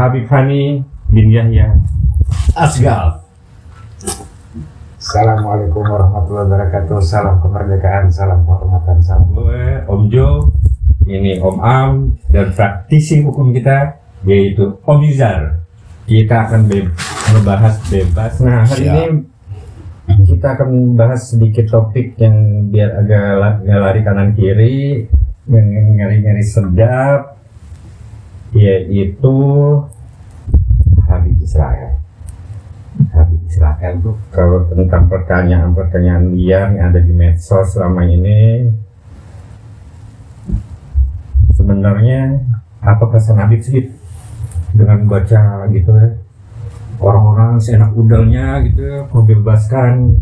Habib Hani bin Yahya Asgal. Assalamualaikum warahmatullahi wabarakatuh. Salam kemerdekaan, salam kehormatan, salam. Om Jo, ini Om Am, dan praktisi hukum kita yaitu Om Izar. Kita akan membahas bebas. Nah, hari ini kita akan membahas sedikit topik yang biar agak lari kanan kiri, yang ngeri-ngeri sedap, yaitu Habib Israel. Habib Israel tuh kalau tentang pertanyaan-pertanyaan liar yang ada di medsos selama ini, sebenarnya apa pesan Habib sih dengan baca gitu ya, orang-orang seenak udahnya gitu ya, membebaskan,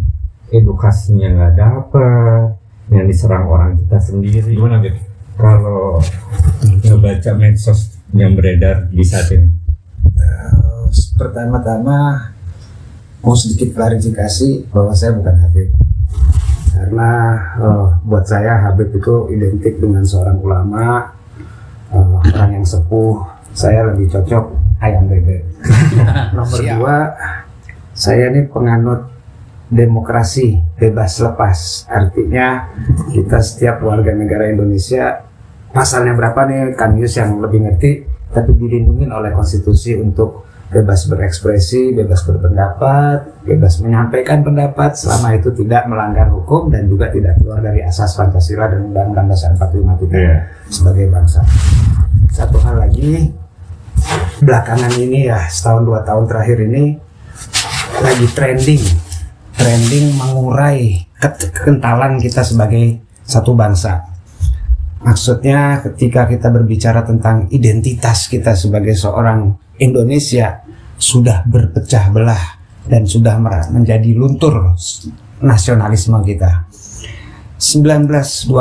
edukasinya nggak dapet, yang diserang orang kita sendiri. Gimana Habib kalau ngebaca medsos yang beredar di saat ini? Pertama-tama mau sedikit klarifikasi bahwa saya bukan Habib, karena buat saya Habib itu identik dengan seorang ulama, orang yang sepuh. Saya lebih cocok ayam bebek. Nomor dua, saya ini penganut demokrasi bebas lepas. Artinya kita setiap warga negara Indonesia, pasalnya berapa nih Kang Yus yang lebih ngerti, tapi dilindungi oleh konstitusi untuk bebas berekspresi, bebas berpendapat, bebas menyampaikan pendapat selama itu tidak melanggar hukum dan juga tidak keluar dari asas Pancasila dan Undang-Undang Dasar 45 kita sebagai bangsa. Satu hal lagi, belakangan ini ya, setahun 2 tahun terakhir ini lagi trending mengurai kekentalan kita sebagai satu bangsa. Maksudnya ketika kita berbicara tentang identitas kita sebagai seorang Indonesia, sudah berpecah belah dan sudah menjadi luntur nasionalisme kita. 1928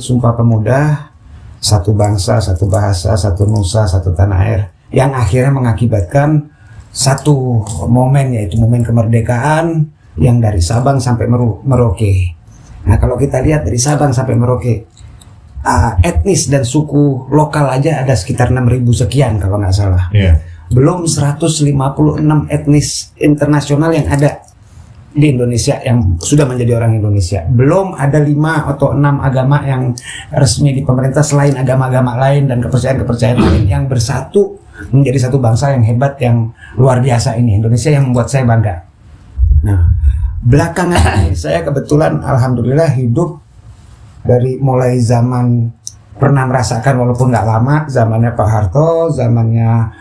Sumpah Pemuda, satu bangsa, satu bahasa, satu nusa, satu tanah air, yang akhirnya mengakibatkan satu momen, yaitu momen kemerdekaan yang dari Sabang sampai Merauke. Nah, kalau kita lihat dari Sabang sampai Merauke, etnis dan suku lokal aja ada sekitar 6.000 sekian kalau nggak salah. Belum 156 etnis internasional yang ada di Indonesia yang sudah menjadi orang Indonesia. Belum ada 5 atau 6 agama yang resmi di pemerintah selain agama-agama lain dan kepercayaan-kepercayaan lain yang bersatu menjadi satu bangsa yang hebat, yang luar biasa ini. Indonesia yang membuat saya bangga. Nah, belakangan ini saya kebetulan alhamdulillah hidup dari mulai zaman, pernah merasakan walaupun nggak lama, zamannya Pak Harto, zamannya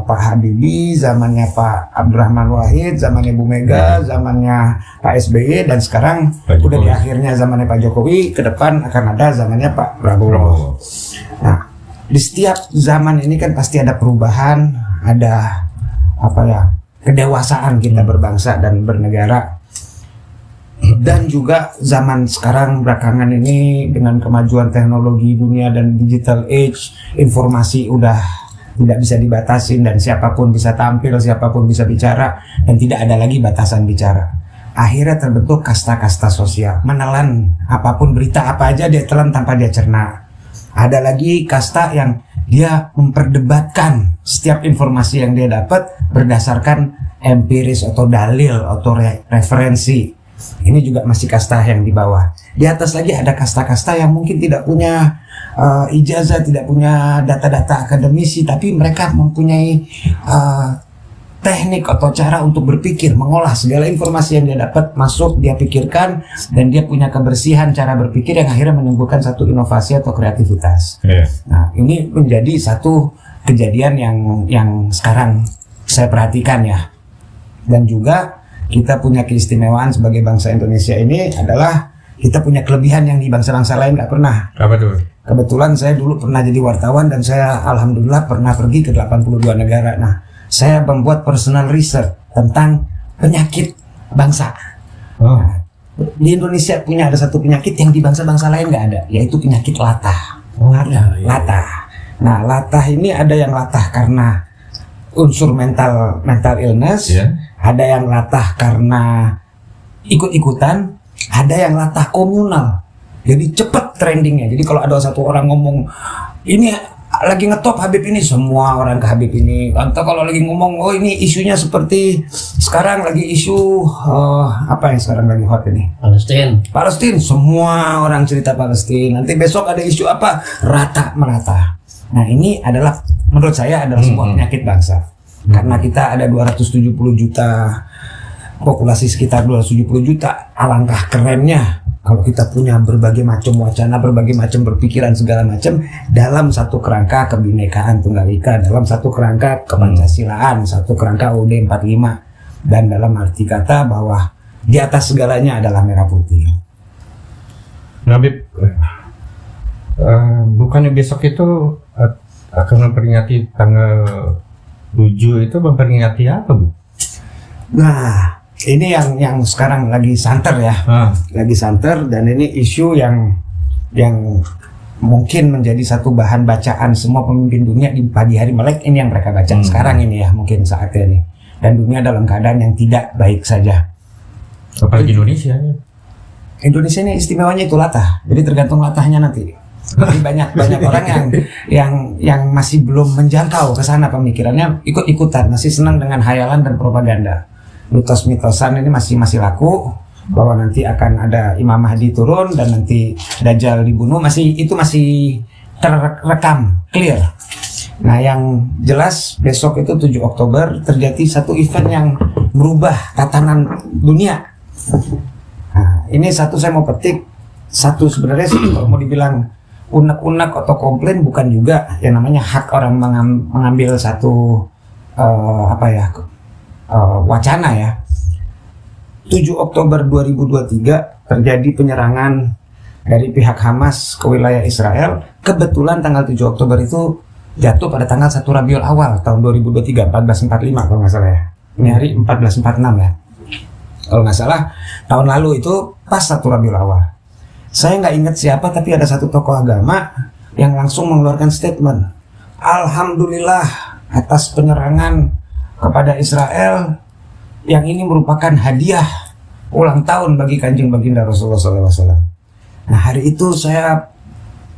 Pak Habibie, zamannya Pak Abdurrahman Wahid, zamannya Bu Mega, zamannya Pak SBY, dan sekarang udah di akhirnya zamannya Pak Jokowi. Ke depan akan ada zamannya Pak Prabowo. Nah, di setiap zaman ini kan pasti ada perubahan, ada kedewasaan kita berbangsa dan bernegara. Dan juga zaman sekarang belakangan ini dengan kemajuan teknologi dunia dan digital age, informasi udah tidak bisa dibatasin dan siapapun bisa tampil, siapapun bisa bicara dan tidak ada lagi batasan bicara. Akhirnya terbentuk kasta-kasta sosial, menelan apapun, berita apa aja dia telan tanpa dia cerna. Ada lagi kasta yang dia memperdebatkan setiap informasi yang dia dapat berdasarkan empiris atau dalil atau referensi. Ini juga masih kasta yang di bawah. Di atas lagi ada kasta-kasta yang mungkin tidak punya ijazah, tidak punya data-data akademisi, tapi mereka mempunyai teknik atau cara untuk berpikir, mengolah segala informasi yang dia dapat, masuk, dia pikirkan, dan dia punya kebersihan cara berpikir yang akhirnya menimbulkan satu inovasi atau kreativitas. Nah, ini menjadi satu kejadian yang sekarang saya perhatikan ya. Dan juga kita punya keistimewaan sebagai bangsa Indonesia ini adalah kita punya kelebihan yang di bangsa-bangsa lain nggak pernah. Apa tuh? Kebetulan saya dulu pernah jadi wartawan dan saya alhamdulillah pernah pergi ke 82 negara. Nah, saya membuat personal research tentang penyakit bangsa. Nah, di Indonesia punya ada satu penyakit yang di bangsa-bangsa lain nggak ada, yaitu penyakit latah. Latah. Nah, latah ini ada yang latah karena unsur mental illness, ada yang latah karena ikut-ikutan, ada yang latah komunal. Jadi cepat trendingnya. Jadi kalau ada satu orang ngomong ini lagi ngetop Habib ini, semua orang ke Habib ini. Atau kalau lagi ngomong, oh ini isunya seperti sekarang lagi isu apa yang sekarang lagi hot ini? Palestina, semua orang cerita Palestina. Nanti besok ada isu apa? Rata merata. Nah ini adalah menurut saya adalah sebuah penyakit bangsa. Karena kita ada 270 juta, populasi sekitar 270 juta, alangkah kerennya kalau kita punya berbagai macam wacana, berbagai macam berpikiran segala macam dalam satu kerangka kebinekaan Tunggal Ika, dalam satu kerangka kepancasilaan, satu kerangka UUD 45, dan dalam arti kata bahwa di atas segalanya adalah merah putih. Habib, bukannya besok itu akan memperingati tanggal 7 itu memperingati apa, Bu? Nah, ini yang sekarang lagi santer ya, lagi santer, dan ini isu yang mungkin menjadi satu bahan bacaan semua pemimpin dunia di pagi hari Melek ini yang mereka baca sekarang ini ya, mungkin saatnya ini. Dan dunia dalam keadaan yang tidak baik saja. Apalagi Indonesia. Indonesia ini istimewanya itu latah, jadi tergantung latahnya nanti. Jadi banyak orang yang masih belum menjangkau ke sana pemikirannya, ikut-ikutan, masih senang dengan hayalan dan propaganda. Mitos-mitosan ini masih laku, bahwa nanti akan ada Imam Mahdi turun dan nanti Dajjal dibunuh, masih terekam clear. Nah yang jelas besok itu 7 Oktober terjadi satu event yang merubah tatanan dunia. Nah, ini satu saya mau petik, satu sebenarnya sih kalau mau dibilang unek-unek atau komplain bukan juga, yang namanya hak orang mengambil satu wacana ya. 7 Oktober 2023 terjadi penyerangan dari pihak Hamas ke wilayah Israel. Kebetulan tanggal 7 Oktober itu jatuh pada tanggal 1 Rabiul Awal tahun 2023, 1445 kalau nggak salah ya. Ini hari 1446 ya. Kalau nggak salah tahun lalu itu pas 1 Rabiul Awal. Saya nggak ingat siapa, tapi ada satu tokoh agama yang langsung mengeluarkan statement, Alhamdulillah atas penyerangan kepada Israel, yang ini merupakan hadiah ulang tahun bagi Kanjeng Baginda Rasulullah SAW. Nah hari itu saya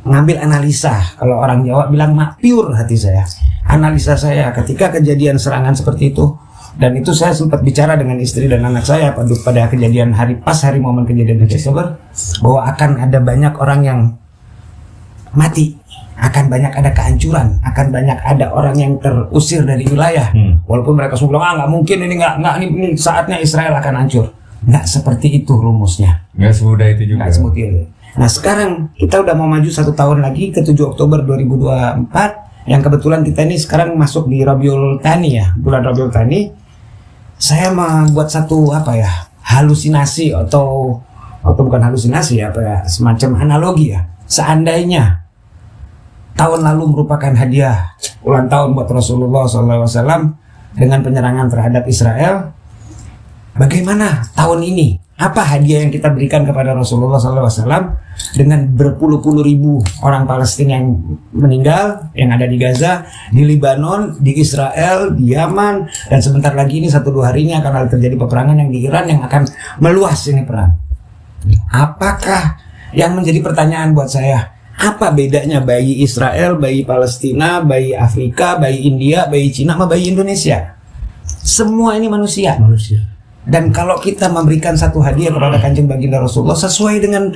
ngambil analisa, kalau orang Jawa bilang pure hati saya. Analisa saya ketika kejadian serangan seperti itu, dan itu saya sempat bicara dengan istri dan anak saya pada kejadian hari momen kejadian 7 Oktober, bahwa akan ada banyak orang yang mati, akan banyak ada kehancuran, akan banyak ada orang yang terusir dari wilayah. Walaupun mereka semua bilang nggak mungkin, ini saatnya Israel akan hancur. Nggak seperti itu rumusnya. Nggak semudah itu juga. Nggak semudah itu. Nah sekarang kita udah mau maju 1 tahun lagi ke 7 Oktober 2024, yang kebetulan kita ini sekarang masuk di Rabiul Thani ya, bulan Rabiul Thani. Saya membuat satu halusinasi atau bukan halusinasi semacam analogi ya. Seandainya tahun lalu merupakan hadiah ulang tahun buat Rasulullah SAW dengan penyerangan terhadap Israel, bagaimana tahun ini? Apa hadiah yang kita berikan kepada Rasulullah SAW dengan berpuluh-puluh ribu orang Palestina yang meninggal, yang ada di Gaza, di Libanon, di Israel, di Yaman, dan sebentar lagi ini 1-2 hari ini akan terjadi peperangan yang di Iran yang akan meluas ini perang. Apakah yang menjadi pertanyaan buat saya? Apa bedanya bayi Israel, bayi Palestina, bayi Afrika, bayi India, bayi Cina, sama bayi Indonesia? Semua ini manusia. Dan kalau kita memberikan satu hadiah kepada Kanjeng Baginda Rasulullah sesuai dengan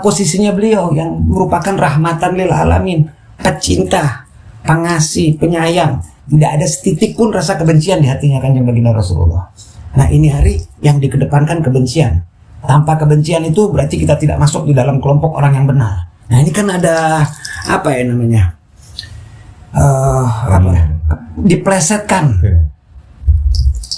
posisinya beliau yang merupakan rahmatan lil alamin, pecinta, pengasih, penyayang, tidak ada setitik pun rasa kebencian di hatinya Kanjeng Baginda Rasulullah. Nah ini hari yang dikedepankan kebencian. Tanpa kebencian itu berarti kita tidak masuk di dalam kelompok orang yang benar. Nah ini kan ada diplesetkan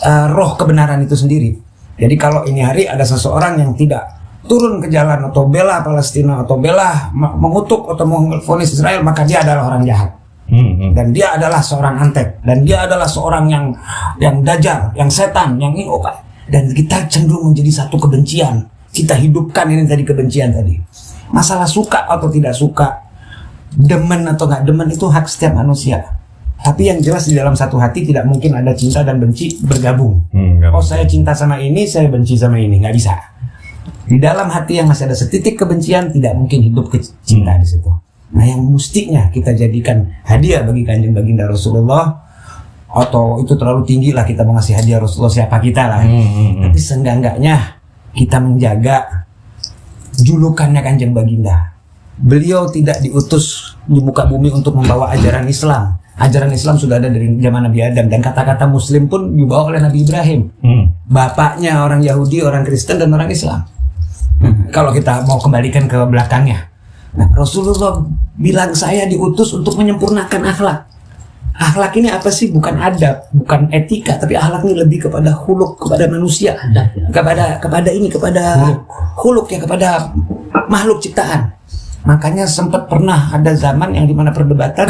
roh kebenaran itu sendiri. Jadi kalau ini hari ada seseorang yang tidak turun ke jalan atau bela Palestina atau bela mengutuk atau memvonis Israel, maka dia adalah orang jahat. Dan dia adalah seorang antek, dan dia adalah seorang yang dajjal, yang setan, yang ini dan kita cenderung menjadi satu kebencian. Kita hidupkan ini tadi kebencian tadi. Masalah suka atau tidak suka, demen atau nggak demen itu hak setiap manusia. Tapi yang jelas di dalam satu hati tidak mungkin ada cinta dan benci bergabung. Saya cinta sama ini, saya benci sama ini, nggak bisa. Di dalam hati yang masih ada setitik kebencian, tidak mungkin hidup cinta di situ. Nah, yang mestinya kita jadikan hadiah bagi Kanjeng Baginda Rasulullah, atau itu terlalu tinggi lah kita mau ngasih hadiah Rasulullah, siapa kita lah. Tapi seenggak-enggaknya kita menjaga julukannya Kanjeng Baginda. Beliau tidak diutus di muka bumi untuk membawa ajaran Islam. Ajaran Islam sudah ada dari zaman Nabi Adam, dan kata-kata Muslim pun dibawa oleh Nabi Ibrahim. Bapaknya orang Yahudi, orang Kristen, dan orang Islam. Kalau kita mau kembalikan ke belakangnya, nah, Rasulullah bilang saya diutus untuk menyempurnakan akhlak. Akhlak ini apa sih? Bukan adab, bukan etika, tapi akhlak ini lebih kepada huluk, kepada manusia, kepada huluk ya, kepada makhluk ciptaan. Makanya sempat pernah ada zaman yang dimana perdebatan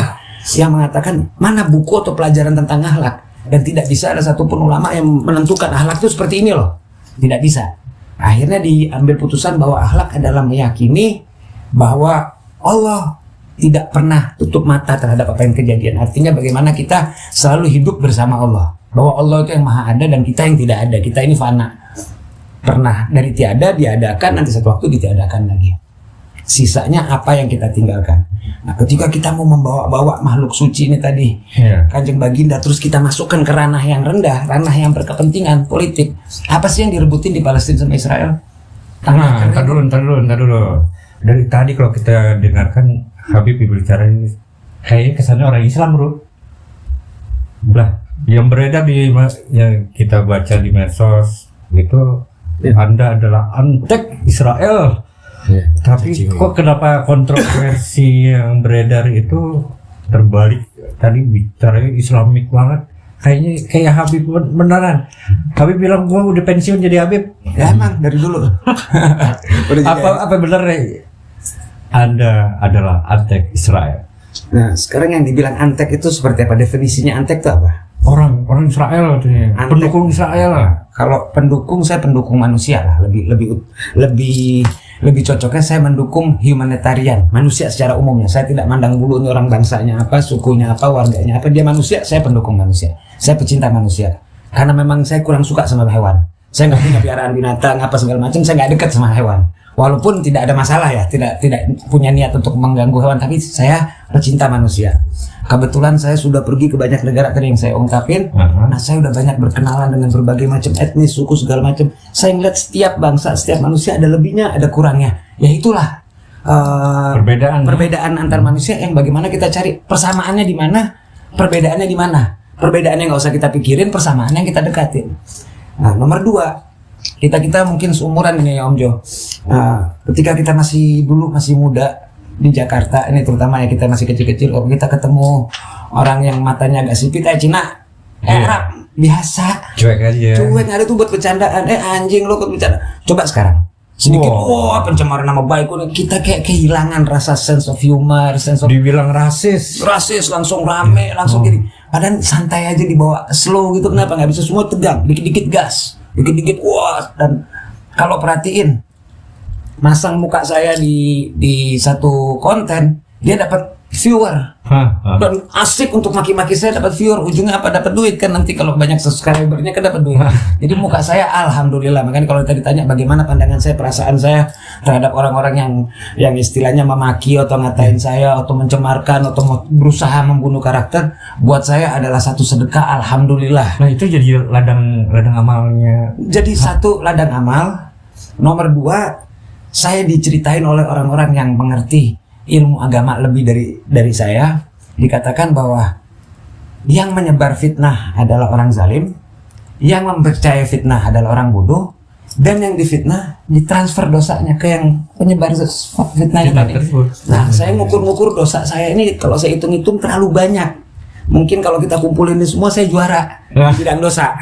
yang mengatakan mana buku atau pelajaran tentang akhlak, dan tidak bisa ada satupun ulama yang menentukan akhlak itu seperti ini loh, tidak bisa. Akhirnya diambil putusan bahwa akhlak adalah meyakini bahwa Allah tidak pernah tutup mata terhadap apa yang kejadian. Artinya bagaimana kita selalu hidup bersama Allah, bahwa Allah itu yang maha ada dan kita yang tidak ada. Kita ini fana, pernah dari tiada diadakan, nanti satu waktu ditiadakan lagi. Sisanya apa yang kita tinggalkan. Nah, ketika kita mau membawa-bawa makhluk suci ini tadi, Kanjeng Baginda, terus kita masukkan ke ranah yang rendah, ranah yang berkepentingan politik. Apa sih yang direbutin di Palestina sama Israel? Ntar dulu. Dari tadi kalau kita dengarkan Habib berbicara ini, kayaknya kesannya orang Islam, bro. Lah, yang beredar yang kita baca di medsos itu, Anda adalah antek Israel. Tapi kok kenapa kontroversi yang beredar itu terbalik? Tadi bicaranya Islamik banget. Kayaknya kayak Habib beneran. Habib bilang gua udah pensiun jadi Habib. Ya emang dari dulu. apa bener Anda adalah antek Israel? Nah, sekarang yang dibilang antek itu seperti apa? Definisinya antek itu apa? Orang Israel, pendukung Israel. Kalau pendukung, saya pendukung manusia lah. Lebih cocoknya saya mendukung humanitarian, manusia secara umumnya. Saya tidak mandang bulu ini orang bangsanya apa, sukunya apa, warganya apa. Dia manusia, saya pendukung manusia. Saya pecinta manusia. Karena memang saya kurang suka sama hewan. Saya nggak punya piaraan binatang apa segala macam. Saya nggak dekat sama hewan. Walaupun tidak ada masalah ya, tidak punya niat untuk mengganggu hewan, tapi saya pecinta manusia. Kebetulan saya sudah pergi ke banyak negara tadi yang saya ungkapin. Nah, saya udah banyak berkenalan dengan berbagai macam etnis, suku segala macam. Saya ngeliat setiap bangsa, setiap manusia ada lebihnya, ada kurangnya. Ya itulah perbedaan antar manusia yang bagaimana kita cari persamaannya di mana, perbedaannya di mana. Perbedaannya nggak usah kita pikirin, persamaannya yang kita dekatin. Nah, nomor 2. Kita mungkin seumuran ini ya Om Jo. Ketika kita masih muda di Jakarta ini, terutama ya kita masih kecil-kecil, kalau kita ketemu orang yang matanya agak sipit, Cina, Arab, biasa, cuek ada tuh buat bercandaan, anjing lo bercanda. Coba sekarang sedikit, pencemaran nama baik, kita kayak kehilangan rasa sense of humor, dibilang rasis langsung rame, langsung gini. Padahal santai aja, dibawa slow gitu. Kenapa nggak bisa semua tegang, dikit-dikit gas, dikit-dikit dan kalau perhatiin masang muka saya di satu konten, dia dapat viewer dan asik untuk maki-maki saya, dapat viewer, ujungnya apa? Dapat duit kan nanti kalau banyak subscribernya kan dapat duit. Jadi muka saya alhamdulillah. Makanya kalau tadi ditanya bagaimana pandangan saya, perasaan saya terhadap orang-orang yang istilahnya memaki atau ngatain saya atau mencemarkan atau berusaha membunuh karakter, buat saya adalah satu sedekah, alhamdulillah. Nah, itu jadi ladang amalnya. Jadi satu ladang amal. Nomor 2, saya diceritain oleh orang-orang yang mengerti ilmu agama lebih dari saya, dikatakan bahwa yang menyebar fitnah adalah orang zalim, yang mempercayai fitnah adalah orang bodoh, dan yang difitnah ditransfer dosanya ke yang penyebar fitnah tadi. Nah, saya ngukur-ngukur dosa saya ini, kalau saya hitung-hitung terlalu banyak. Mungkin kalau kita kumpulin ini semua saya juara di bidang dosa.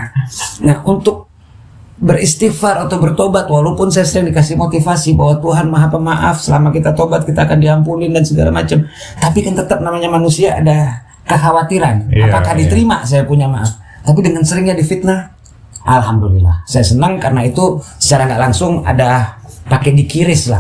Nah, untuk beristighfar atau bertobat, walaupun saya sering dikasih motivasi bahwa Tuhan Maha Pemaaf, selama kita tobat kita akan diampunin dan segala macam, tapi kan tetap namanya manusia ada kekhawatiran, apakah diterima saya punya maaf. Tapi dengan seringnya difitnah, alhamdulillah saya senang, karena itu secara nggak langsung ada pakai kiris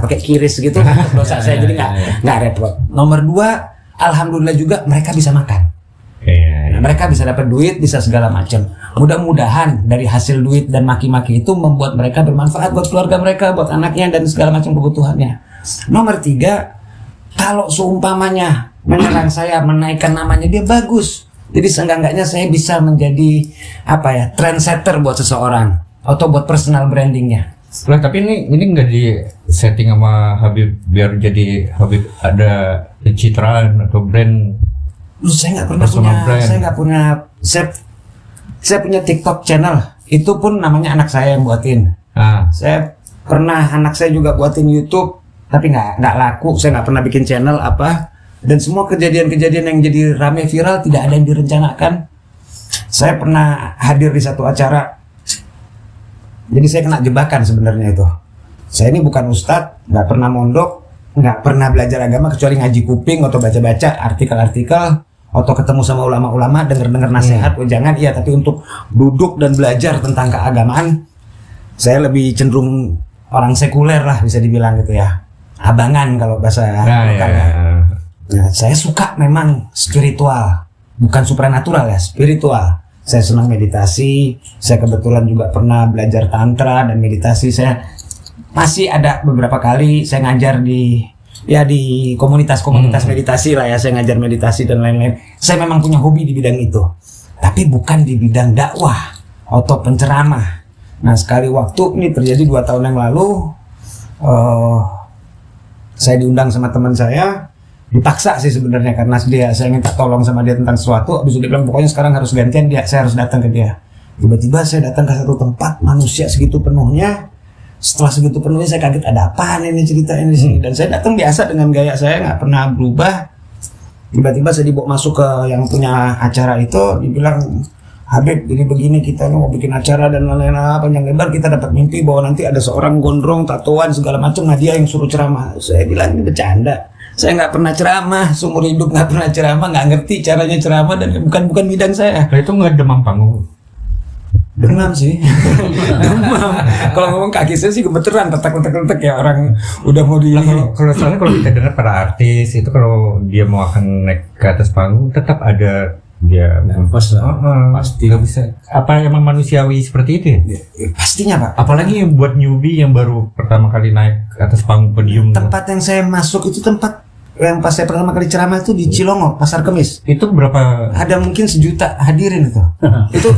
gitu dosa saya, jadi nggak repot. Nomor 2, alhamdulillah juga mereka bisa makan. Nah, mereka bisa dapat duit, bisa segala macam. Mudah-mudahan dari hasil duit dan maki-maki itu membuat mereka bermanfaat buat keluarga mereka, buat anaknya dan segala macam kebutuhannya. Nomor 3, kalau seumpamanya menyerang saya, menaikkan namanya dia bagus. Jadi seenggak-enggaknya saya bisa menjadi trendsetter buat seseorang atau buat personal brandingnya. Lah tapi ini nggak di setting sama Habib biar jadi Habib ada pencitraan atau brand? Saya nggak pernah Personal punya, brand. saya punya TikTok channel. Itu pun namanya anak saya yang buatin. Saya pernah anak saya juga buatin YouTube, tapi nggak laku. Saya nggak pernah bikin channel apa. Dan semua kejadian-kejadian yang jadi rame viral tidak ada yang direncanakan. Saya pernah hadir di satu acara. Jadi saya kena jebakan sebenarnya itu. Saya ini bukan ustadz, nggak pernah mondok, nggak pernah belajar agama kecuali ngaji kuping atau baca-baca artikel-artikel atau ketemu sama ulama-ulama, denger-denger nasihat, jangan iya, tapi untuk duduk dan belajar tentang keagamaan, saya lebih cenderung orang sekuler lah bisa dibilang gitu ya, abangan kalau bahasa lokalnya. Nah, saya suka memang spiritual, bukan supranatural ya, spiritual. Saya senang meditasi, saya kebetulan juga pernah belajar tantra dan meditasi. Saya masih ada beberapa kali saya ngajar di komunitas-komunitas meditasi lah ya, saya ngajar meditasi dan lain-lain. Saya memang punya hobi di bidang itu, tapi bukan di bidang dakwah atau penceramah. Nah, sekali waktu ini terjadi 2 tahun yang lalu, saya diundang sama teman saya, dipaksa sih sebenarnya karena saya minta tolong sama dia tentang sesuatu. Habis itu dia bilang pokoknya sekarang harus gantian saya harus datang ke dia. Tiba-tiba saya datang ke satu tempat, manusia segitu penuhnya. Setelah segitu penuhnya saya kaget, ada apaan ini cerita ini sini. Dan saya datang biasa dengan gaya saya, nggak pernah berubah. Tiba-tiba saya dibawa masuk ke yang punya acara itu, dibilang, Habib, jadi begini kita mau bikin acara dan lain-lain, panjang lebar. Kita dapat mimpi bahwa nanti ada seorang gondrong, tatoan segala macam. Nah, dia yang suruh ceramah. Saya bilang ini bercanda. Saya nggak pernah ceramah, seumur hidup nggak pernah ceramah, nggak ngerti caranya ceramah dan bukan bidang saya. Nah, itu nggak demam panggung? Demam sih, demam. Kalau ngomong kaki saya sih gemeteran, tetek ya orang udah mau di. Soalnya kalau kita dengar para artis itu kalau dia mau akan naik ke atas panggung tetap ada dia Nervous lah. Pasti. Nggak bisa. Apa emang manusiawi seperti itu ya? Pastinya Pak. Apalagi yang buat newbie yang baru pertama kali naik ke atas panggung podium. Tempat yang saya masuk itu tempat yang pas saya pertama kali ceramah itu di Cilongo, Pasar Kemis. Itu berapa? Ada mungkin 1 juta hadirin itu.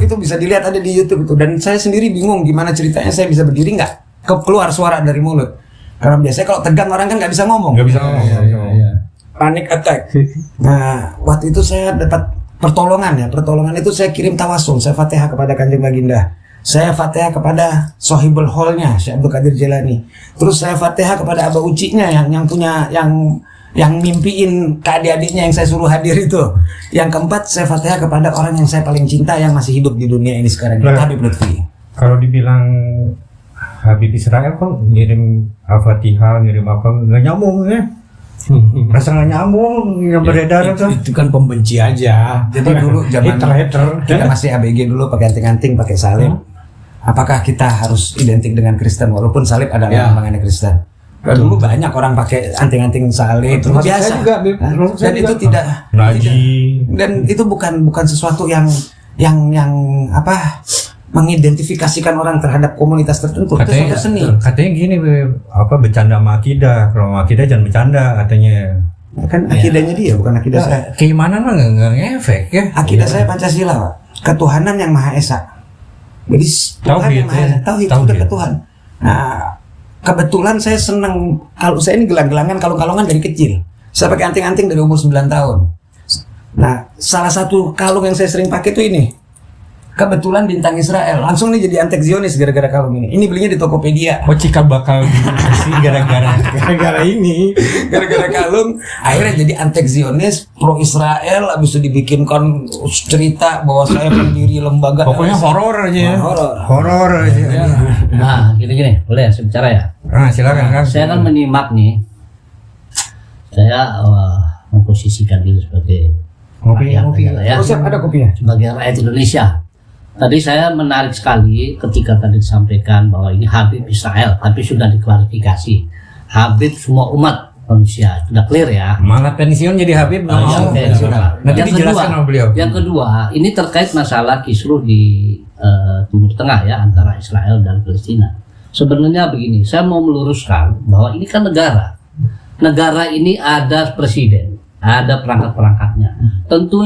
itu bisa dilihat ada di YouTube itu. Dan saya sendiri bingung gimana ceritanya saya bisa berdiri nggak keluar suara dari mulut. Karena biasanya kalau tegang orang kan nggak bisa ngomong. Nggak bisa ngomong. Iya. Panic attack. Nah, waktu itu saya dapat pertolongan ya. Pertolongan itu saya kirim tawasul, saya Fatihah kepada Kanjeng Baginda. Saya Fatihah kepada Sohibul Hallnya Syekh Abdul Qadir Jailani. Terus saya Fatihah kepada Aba Ucinya yang punya yang mimpiin ke adik-adiknya yang saya suruh hadir itu. Yang keempat saya Fatihah kepada orang yang saya paling cinta yang masih hidup di dunia ini sekarang, Habib Lutfi. Kalau dibilang Habib Israel kok ngirim Al-Fatihah, ngirim apa nggak nyambung ya? Rasa nggak nyambung yang beredar Itu kan pembenci aja. Jadi dulu zaman hater. kita masih ABG dulu pakai anting-anting, pakai salib. Apakah kita harus identik dengan Kristen walaupun salib adalah lambangannya Kristen? Dulu banyak orang pakai anting-anting salib, biasa. Saya juga, dan itu tidak dan itu bukan sesuatu yang mengidentifikasikan orang terhadap komunitas tertentu. Itu suatu seni. Katanya gini, bercanda sama akidah. Kalau sama akidah jangan bercanda katanya. Kan akidahnya dia, bukan akidah saya. Keimanan mah nggak ngefek ya. Akidah saya Pancasila, Pak. Ketuhanan yang Maha Esa. Jadi Tuhan yang Maha Esa. Tauhid sudah ke Tuhan. Nah, kebetulan saya senang, kalau saya ini gelang-gelangan kalung-kalungan dari kecil. Saya pakai anting-anting dari umur 9 tahun. Nah, salah satu kalung yang saya sering pakai itu ini. Kebetulan bintang Israel. Langsung nih jadi antek Zionis gara-gara kalung ini. Ini belinya di Tokopedia. Oh, cikal bakal sih gara-gara ini. Gara-gara kalung akhirnya jadi antek Zionis pro Israel. Habis itu dibikinkan cerita bahwa saya pendiri lembaga. Pokoknya horor aja ya. Horor aja. Nah, gini, boleh saya bicara ya? Nah, silakan kan. Saya kan menyimak nih. Saya memposisikan diri sebagai Ngopi. ya. Oh, siap, ada kopinya. Sebagai rakyat Indonesia. Tadi saya menarik sekali ketika tadi disampaikan bahwa ini Habib Israel, tapi sudah diklarifikasi. Habib semua umat manusia, sudah clear ya. Malah pensiun jadi Habib nggak mau. Nanti dijelaskan sama beliau. Yang kedua, ini terkait masalah kisruh di Timur Tengah ya, antara Israel dan Palestina. Sebenarnya begini, saya mau meluruskan bahwa ini kan negara. negara ini ada presiden, ada perangkat-perangkatnya. Tentu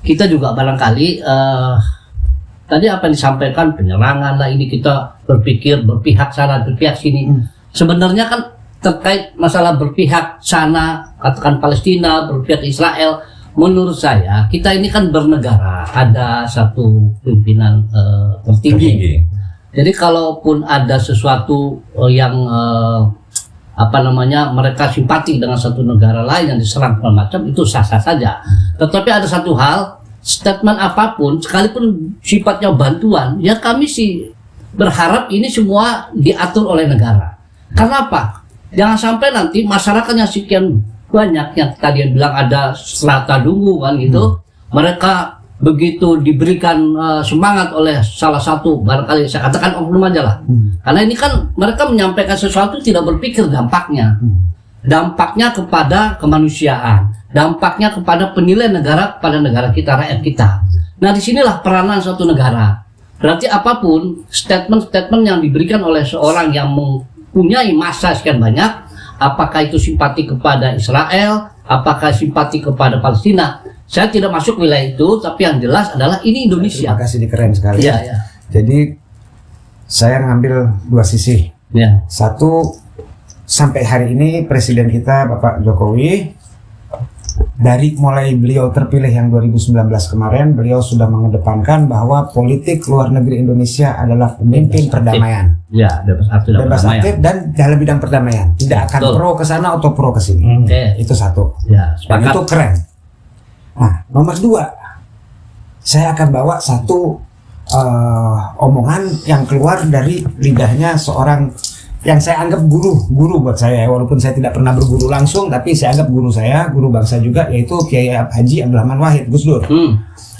kita juga barangkali tadi apa yang disampaikan penyerangan lah, ini kita berpihak sana, berpihak sini. Sebenarnya kan terkait masalah berpihak sana, katakan Palestina, berpihak Israel. Menurut saya kita ini kan bernegara, ada satu pimpinan tertinggi. Jadi kalaupun ada sesuatu yang mereka simpati dengan satu negara lain yang diserang segala macam, itu sah-sah saja. Tetapi ada satu hal, statement apapun sekalipun sifatnya bantuan, ya kami sih berharap ini semua diatur oleh negara. Karena apa? Jangan sampai nanti masyarakat yang sekian banyak yang tadi yang bilang ada strata dungu kan gitu, mereka begitu diberikan semangat oleh salah satu, barangkali saya katakan oknum aja lah, karena ini kan mereka menyampaikan sesuatu tidak berpikir dampaknya kepada kemanusiaan, dampaknya kepada penilaian negara pada negara kita, rakyat kita. Nah disinilah peranan suatu negara. Berarti apapun statement-statement yang diberikan oleh seorang yang mempunyai massa sekian banyak, apakah itu simpati kepada Israel, apakah simpati kepada Palestina, saya tidak masuk wilayah itu, tapi yang jelas adalah ini Indonesia. Terima kasih, keren sekali. Ya, ya. Jadi saya ngambil dua sisi. Ya. Satu, sampai hari ini Presiden kita Bapak Jokowi, dari mulai beliau terpilih yang 2019 kemarin, beliau sudah mengedepankan bahwa politik luar negeri Indonesia adalah pemimpin perdamaian. Ya, bebas aktif dan dalam bidang perdamaian, tidak akan pro ke sana atau pro ke sini. Itu satu. Ya, dan itu keren. Nah, nomor dua, saya akan bawa satu omongan yang keluar dari lidahnya seorang yang saya anggap guru buat saya, walaupun saya tidak pernah berguru langsung, tapi saya anggap guru saya, guru bangsa juga, yaitu Kiai Haji Abdul Rahman Wahid, Gus Dur.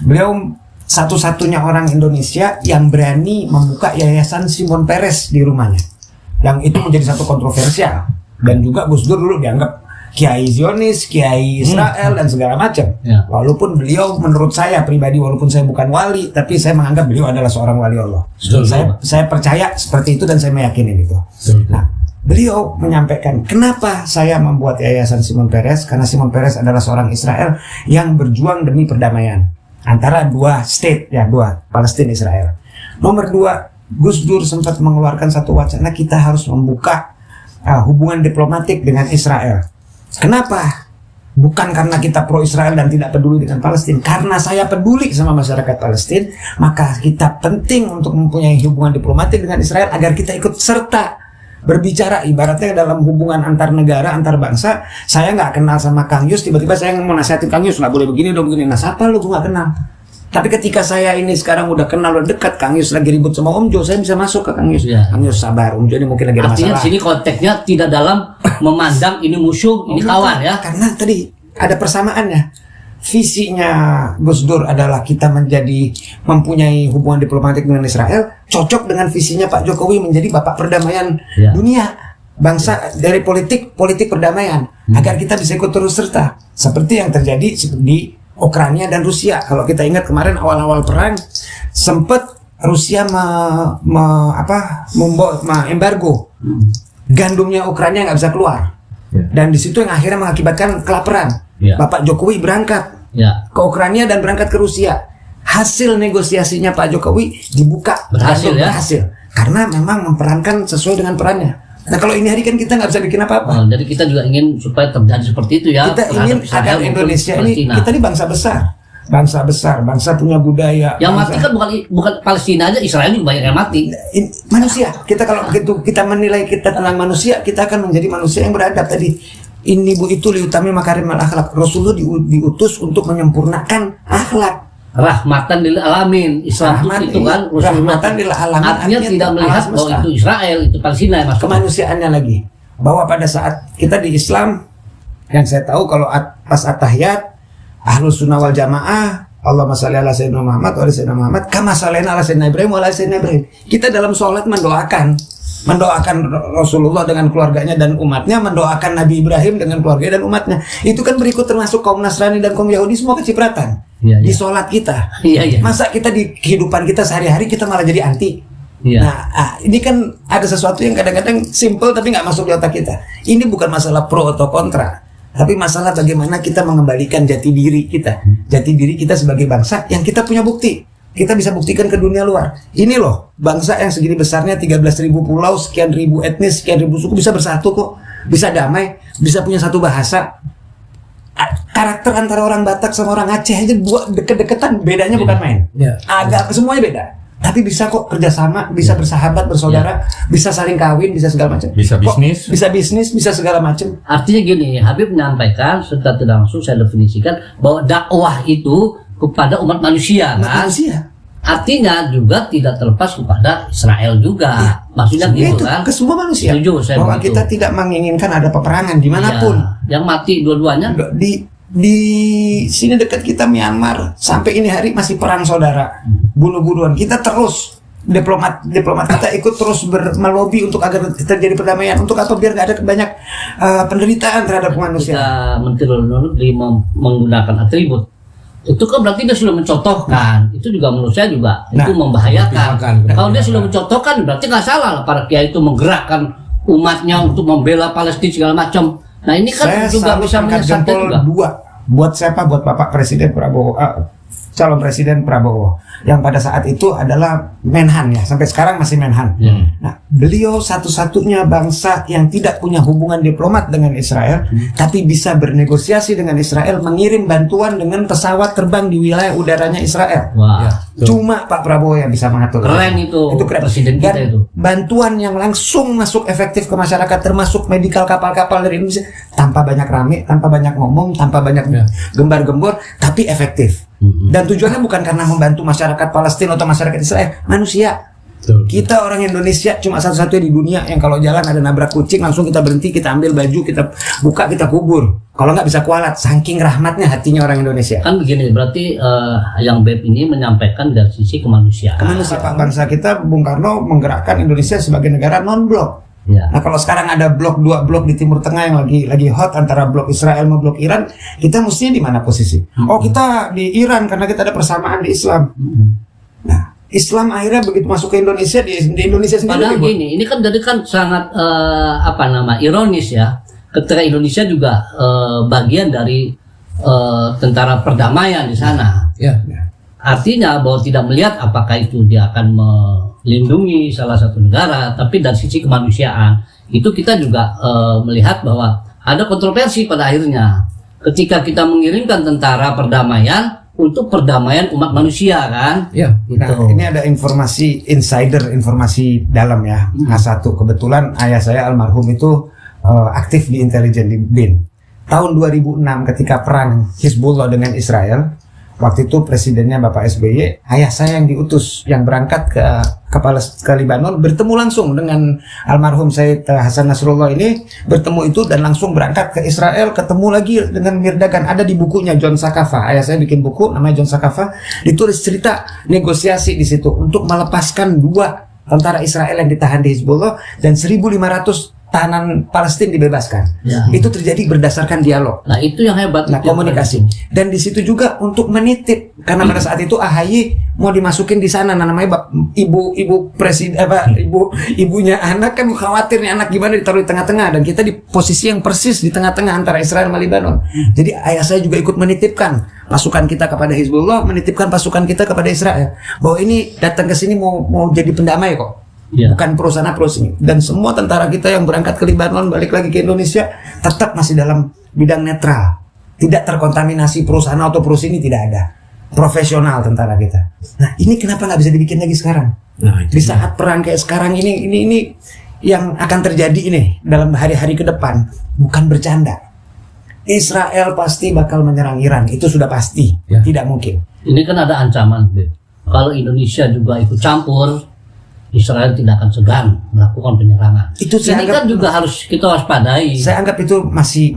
Beliau satu-satunya orang Indonesia yang berani membuka yayasan Shimon Peres di rumahnya, yang itu menjadi satu kontroversial. Dan juga Gus Dur dulu dianggap Kiai Zionis, Kiai Israel dan segala macam. Ya. Walaupun beliau menurut saya pribadi, walaupun saya bukan wali, tapi saya menganggap beliau adalah seorang wali Allah. Saya percaya seperti itu dan saya meyakini itu. Nah, beliau menyampaikan kenapa saya membuat yayasan Shimon Peres, karena Shimon Peres adalah seorang Israel yang berjuang demi perdamaian antara dua state, ya, dua Palestina Israel. Nomor dua, Gus Dur sempat mengeluarkan satu wacana kita harus membuka hubungan diplomatik dengan Israel. Kenapa? Bukan karena kita pro Israel dan tidak peduli dengan Palestina. Karena saya peduli sama masyarakat Palestina, maka kita penting untuk mempunyai hubungan diplomatik dengan Israel agar kita ikut serta berbicara. Ibaratnya dalam hubungan antar negara, antar bangsa, saya nggak kenal sama Kang Yus, tiba-tiba saya mau nasihatin Kang Yus, nggak boleh begini dong, begini. Nah, siapa lu? Gue nggak kenal. Tapi ketika saya ini sekarang udah kenal, udah dekat, Kang Yus lagi ribut sama Om Jo, saya bisa masuk ke Kang Yus. Ya. Kang Yus sabar, Om Jo ini mungkin lagi ada masalah. Artinya sini konteksnya tidak dalam memandang ini musuh, ini kawan ya. Karena tadi ada persamaannya. Visinya Gus Dur adalah kita mempunyai hubungan diplomatik dengan Israel, cocok dengan visinya Pak Jokowi menjadi bapak perdamaian dunia. Bangsa dari politik perdamaian, agar kita bisa ikut terus serta. Seperti yang terjadi di Ukraina dan Rusia. Kalau kita ingat kemarin awal-awal perang, sempat Rusia embargo gandumnya Ukraina nggak bisa keluar, dan di situ yang akhirnya mengakibatkan kelaparan. Bapak Jokowi berangkat ke Ukraina dan berangkat ke Rusia. Hasil negosiasinya Pak Jokowi dibuka, berhasil karena memang memperankan sesuai dengan perannya. Nah, kalau ini hari kan kita nggak bisa bikin apa-apa. Jadi kita juga ingin supaya terjadi seperti itu ya. Kita ingin agar Indonesia ini, kita ini bangsa besar, bangsa punya budaya. Yang mati kan bukan Palestina aja, Israel juga banyak yang mati. Manusia. Kita kalau begitu kita menilai kita tentang manusia, kita akan menjadi manusia yang beradab tadi. Ini bu itu liutami makarimal akhlak. Rasulullah diutus untuk menyempurnakan akhlak. Rahmatan lil alamin. Islam itu kan rahmatan lil alamin, artinya tidak melihat bahwa itu Israel, itu Palestina ya, kemanusiaannya lagi. Bahwa pada saat kita di Islam, yang saya tahu kalau pas at-tahiyat Ahlus Sunnah wal Jamaah, Allahumma shalli ala sayyidina Muhammad wa ala sayyidina Muhammad kama shallaina ala sayyidina Ibrahim wa ala sayyidina Ibrahim. Kita dalam sholat mendoakan Rasulullah dengan keluarganya dan umatnya, mendoakan Nabi Ibrahim dengan keluarganya dan umatnya. Itu kan berikut termasuk kaum Nasrani dan kaum Yahudi semua kecipratan di sholat kita. Masa kita di kehidupan kita sehari-hari kita malah jadi anti? Iya. Nah, ini kan ada sesuatu yang kadang-kadang simple tapi nggak masuk di otak kita. Ini bukan masalah pro atau kontra, tapi masalah bagaimana kita mengembalikan jati diri kita. Jati diri kita sebagai bangsa yang kita punya bukti. Kita bisa buktikan ke dunia luar. Ini loh, bangsa yang segini besarnya 13.000 pulau, sekian ribu etnis, sekian ribu suku bisa bersatu kok. Bisa damai, bisa punya satu bahasa. Karakter antara orang Batak sama orang Aceh aja buat deket-deketan, bedanya bukan main. Iya. Agak semuanya beda. Tapi bisa kok kerjasama, bisa bersahabat, bersaudara, bisa saling kawin, bisa segala macam. Bisa Kok bisnis. bisa bisnis, bisa segala macam. Artinya gini, Habib menyampaikan secara tidak langsung saya definisikan bahwa dakwah itu kepada umat manusia kan. Manusia. Artinya juga tidak terlepas kepada Israel juga. Maksudnya gitu Itu kan. ke semua manusia. Setuju saya Bahwa begitu. kita tidak menginginkan ada peperangan dimanapun. Iya, yang mati dua-duanya. Di sini dekat kita Myanmar sampai ini hari masih perang saudara, bunuh-bunuhan. Kita terus diplomat kita ikut terus melobi untuk agar terjadi perdamaian. Untuk apa? Biar nggak ada banyak penderitaan terhadap manusia. Ketika Menteri Luar Negeri menggunakan atribut, itu kan berarti dia sudah mencontohkan. Itu juga menurut saya juga Nah, itu membahayakan. membahayakan. Kalau dia sudah mencontohkan berarti nggak salah lah para kiai itu menggerakkan umatnya untuk membela Palestina segala macam. Nah ini kan Saya juga selalu bisa angkat menyesatkan jempol juga. dua. Buat siapa? Buat Bapak Presiden Prabowo, calon Presiden Prabowo, yang pada saat itu adalah Menhan ya, sampai sekarang masih Menhan. Nah, beliau satu-satunya bangsa yang tidak punya hubungan diplomat dengan Israel, tapi bisa bernegosiasi dengan Israel, mengirim bantuan dengan pesawat terbang di wilayah udaranya Israel. Wah, Cuma Pak Prabowo yang bisa mengatur. keren itu keren. presiden kita Dan itu. bantuan yang langsung masuk efektif ke masyarakat, termasuk medikal kapal-kapal dari Indonesia, tanpa banyak rame, tanpa banyak ngomong, tanpa banyak gembar-gembor, tapi efektif. Dan tujuannya bukan karena membantu masyarakat Palestina atau masyarakat Israel, manusia. Betul. Kita orang Indonesia cuma satu-satunya di dunia yang kalau jalan ada nabrak kucing langsung kita berhenti, kita ambil baju, kita buka, kita kubur. Kalau nggak bisa kualat, saking rahmatnya hatinya orang Indonesia. Kan begini, berarti yang BEP ini menyampaikan dari sisi kemanusiaan. Kemanusiaan Pak bangsa kita, Bung Karno menggerakkan Indonesia sebagai negara non-blok. Ya. Nah kalau sekarang ada dua blok di Timur Tengah yang lagi hot antara blok Israel sama blok Iran, kita mestinya di mana posisi? Oh kita di Iran karena kita ada persamaan di Islam. Nah Islam akhirnya begitu masuk ke Indonesia, di Indonesia sendiri. Padahal ribut. gini, ini kan jadi kan sangat ironis ya. Ketika Indonesia juga bagian dari tentara perdamaian di sana. Ya. Artinya bahwa tidak melihat apakah itu dia akan melindungi salah satu negara, tapi dari sisi kemanusiaan itu kita juga melihat bahwa ada kontroversi pada akhirnya ketika kita mengirimkan tentara perdamaian untuk perdamaian umat manusia kan. Ya. Nah, ini ada informasi insider, informasi dalam ya. H1 kebetulan ayah saya almarhum itu aktif di intelijen di BIN. Tahun 2006 ketika perang Hizbullah dengan Israel, waktu itu presidennya Bapak SBY, ayah saya yang diutus, yang berangkat ke Libanon, bertemu langsung dengan almarhum Said Hasan Nasrullah ini, bertemu itu dan langsung berangkat ke Israel, ketemu lagi dengan Mirdagan. Ada di bukunya John Sakafa, ayah saya bikin buku namanya John Sakafa, ditulis cerita negosiasi di situ untuk melepaskan 2 tentara Israel yang ditahan di Hizbullah dan 1.500 tahanan Palestina dibebaskan. Ya. Itu terjadi berdasarkan dialog. Nah itu yang hebat. Nah, komunikasi. Dan di situ juga untuk menitip, karena pada saat itu AHY mau dimasukin di sana, nah, namanya ibu presiden ibunya anak kan khawatir nih anak gimana ditaruh di tengah-tengah, dan kita di posisi yang persis di tengah-tengah antara Israel dan Lebanon. Jadi ayah saya juga ikut menitipkan pasukan kita kepada Hizbullah, menitipkan pasukan kita kepada Israel, bahwa ini datang ke sini mau jadi pendamai kok. Ya. Bukan pro sana pro sini. Dan semua tentara kita yang berangkat ke Lebanon balik lagi ke Indonesia tetap masih dalam bidang netral, tidak terkontaminasi pro sana atau pro sini, tidak ada. Profesional tentara kita. Nah ini kenapa nggak bisa dibikin lagi sekarang? Nah, Di saat perang kayak sekarang ini yang akan terjadi ini dalam hari-hari ke depan bukan bercanda. Israel pasti bakal menyerang Iran, itu sudah pasti, Ya. tidak mungkin. Ini kan ada ancaman, Beb. Kalau Indonesia juga ikut campur, Israel tidak akan segan melakukan penyerangan. Itu saya Ini anggap- kan juga harus kita waspadai. Saya anggap itu masih